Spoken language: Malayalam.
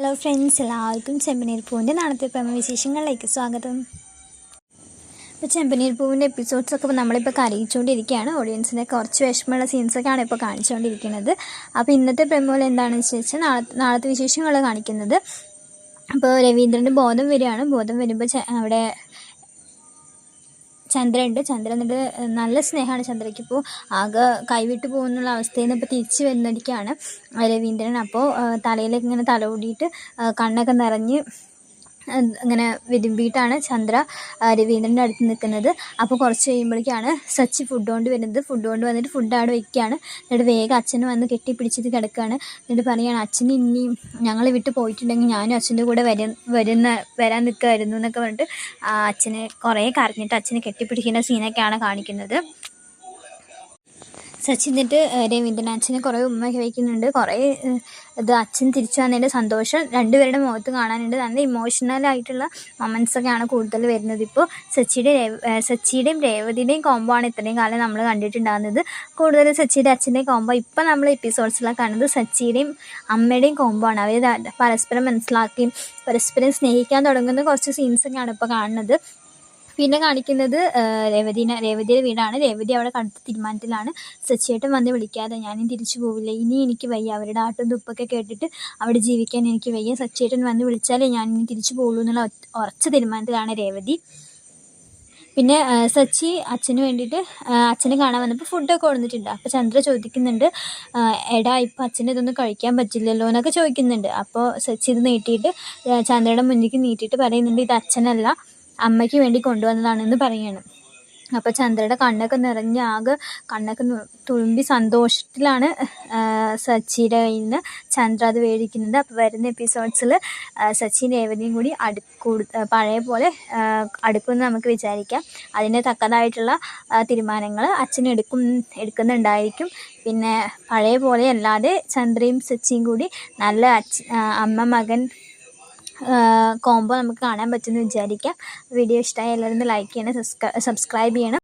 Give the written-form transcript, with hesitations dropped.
ഹലോ ഫ്രണ്ട്സ്, എല്ലാവർക്കും ചെമ്പനീർ പൂവിൻ്റെ നാളത്തെ വിശേഷങ്ങളിലേക്ക് സ്വാഗതം. ഇപ്പോൾ ചെമ്പനീർ പൂവിൻ്റെ എപ്പിസോഡ്സൊക്കെ നമ്മളിപ്പോൾ കരയിച്ചുകൊണ്ടിരിക്കുകയാണ്. ഓഡിയൻസിനെ കുറച്ച് വിഷമമുള്ള സീൻസൊക്കെയാണ് ഇപ്പോൾ കാണിച്ചുകൊണ്ടിരിക്കുന്നത്. അപ്പോൾ ഇന്നത്തെ പ്രമോയിൽ എന്താണെന്ന് വെച്ചാൽ നാളത്തെ വിശേഷങ്ങൾ കാണിക്കുന്നത്. അപ്പോൾ രവീന്ദ്രൻ്റെ ബോധം വരികയാണ്. ബോധം വരുമ്പോൾ അവിടെ ചന്ദ്ര ഉണ്ട്. ചന്ദ്ര എന്നിട്ട് നല്ല സ്നേഹമാണ് ചന്ദ്രയ്ക്ക്. ഇപ്പോൾ ആകെ കൈവിട്ട് പോകുന്നുള്ള അവസ്ഥയിൽ നിന്ന് ഇപ്പോൾ തിരിച്ച് വരുന്നതിലേക്കാണ് രവീന്ദ്രൻ. അപ്പോൾ തലയിലേക്ക് ഇങ്ങനെ തലോടിയിട്ട് കണ്ണൊക്കെ നിറഞ്ഞ് ഇങ്ങനെ വിതുമ്പിയിട്ടാണ് ചന്ദ്ര രവീന്ദ്രൻ്റെ അടുത്ത് നിൽക്കുന്നത്. അപ്പോൾ കുറച്ച് കഴിയുമ്പോഴേക്കാണ് സച്ചി ഫുഡ് കൊണ്ട് വരുന്നത്. ഫുഡ് കൊണ്ട് വന്നിട്ട് ഫുഡ് അവിടെ വയ്ക്കുകയാണ്. എന്നിട്ട് വേഗം അച്ഛനെ വന്ന് കെട്ടിപ്പിടിച്ചിട്ട് കിടക്കുകയാണ്. എന്നിട്ട് പറയുകയാണ്, അച്ഛൻ ഇനിയും ഞങ്ങൾ വിട്ട് പോയിട്ടുണ്ടെങ്കിൽ ഞാനും അച്ഛൻ്റെ കൂടെ വരാൻ നിൽക്കുമായിരുന്നു എന്നൊക്കെ പറഞ്ഞിട്ട് അച്ഛനെ കുറേ കരഞ്ഞിട്ട് അച്ഛനെ കെട്ടിപ്പിടിക്കുന്ന സീനൊക്കെയാണ് കാണിക്കുന്നത്. സച്ചി എന്നിട്ട് രവീന്ദ്രൻ അച്ഛനെ കുറേ ഉമ്മയൊക്കെ വയ്ക്കുന്നുണ്ട്. കുറേ ഇത് അച്ഛൻ തിരിച്ചു വന്നതിൻ്റെ സന്തോഷം രണ്ടുപേരുടെ മുഖത്ത് കാണാനുണ്ട്. നല്ല ഇമോഷണലായിട്ടുള്ള മൊമെൻറ്റ്സൊക്കെയാണ് കൂടുതൽ വരുന്നത്. ഇപ്പോൾ സച്ചിയുടെയും രേവതിയുടെയും കോംബോ ആണ് ഇത്രയും കാലം നമ്മൾ കണ്ടിട്ടുണ്ടാകുന്നത്. കൂടുതൽ സച്ചിയുടെ അച്ഛൻ്റെയും കോംബോ ഇപ്പോൾ നമ്മൾ എപ്പിസോഡ്സിലാണ് കാണുന്നത്. സച്ചിയുടെയും അമ്മയുടെയും കോംബോ ആണ്. അവർ പരസ്പരം മനസ്സിലാക്കുകയും പരസ്പരം സ്നേഹിക്കാൻ തുടങ്ങുന്ന കുറച്ച് സീൻസൊക്കെയാണ് ഇപ്പോൾ കാണുന്നത്. പിന്നെ കാണിക്കുന്നത് രേവതിയുടെ വീടാണ്. രേവതി അവിടെ കടുത്ത തീരുമാനത്തിലാണ്. സച്ചിയേട്ടൻ വന്ന് വിളിക്കാതെ ഞാനും തിരിച്ചു പോവില്ല, ഇനി എനിക്ക് വയ്യ, അവരുടെ ആട്ടും തുപ്പൊക്കെ കേട്ടിട്ട് അവിടെ ജീവിക്കാൻ എനിക്ക് വയ്യ, സച്ചിയേട്ടൻ വന്ന് വിളിച്ചാലേ ഞാൻ ഇനി തിരിച്ചു പോകുള്ളൂ എന്നുള്ള ഉറച്ച തീരുമാനത്തിലാണ് രേവതി. പിന്നെ സച്ചി അച്ഛന് വേണ്ടിയിട്ട് അച്ഛനെ കാണാൻ വന്നപ്പോൾ ഫുഡൊക്കെ കൊടുത്തിട്ടുണ്ട്. അപ്പോൾ ചന്ദ്ര ചോദിക്കുന്നുണ്ട്, എടാ ഇപ്പം അച്ഛന് ഇതൊന്നും കഴിക്കാൻ പറ്റില്ലല്ലോ എന്നൊക്കെ ചോദിക്കുന്നുണ്ട്. അപ്പോൾ സച്ചി ഇത് നീട്ടിയിട്ട് ചന്ദ്രയുടെ മുന്നിലേക്ക് നീട്ടിയിട്ട് പറയുന്നുണ്ട്, ഇത് അച്ഛനല്ല, അമ്മയ്ക്ക് വേണ്ടി കൊണ്ടുവന്നതാണെന്ന് പറയുകയാണ്. അപ്പോൾ ചന്ദ്രയുടെ കണ്ണൊക്കെ നിറഞ്ഞ് ആകെ കണ്ണൊക്കെ തുളുമ്പി സന്തോഷത്തിലാണ് സച്ചിയുടെ കയ്യിൽ നിന്ന് ചന്ദ്ര അത് മേടിക്കുന്നത്. അപ്പോൾ വരുന്ന എപ്പിസോഡ്സിൽ സച്ചിൻ രേവതിയും കൂടി പഴയ പോലെ അടുക്കുമെന്ന് നമുക്ക് വിചാരിക്കാം. അതിന് തക്കതായിട്ടുള്ള തീരുമാനങ്ങൾ അച്ഛൻ എടുക്കുന്നുണ്ടായിരിക്കും. പിന്നെ പഴയ പോലെ അല്ലാതെ ചന്ദ്രയും സച്ചിയും കൂടി നല്ല അമ്മ മകൻ കോംബോ നമുക്ക് കാണാൻ പറ്റുമെന്ന് വിചാരിക്കാം. വീഡിയോ ഇഷ്ടമായി എല്ലാവരും ലൈക്ക് ചെയ്യണം, സബ്സ്ക്രൈബ് ചെയ്യണം.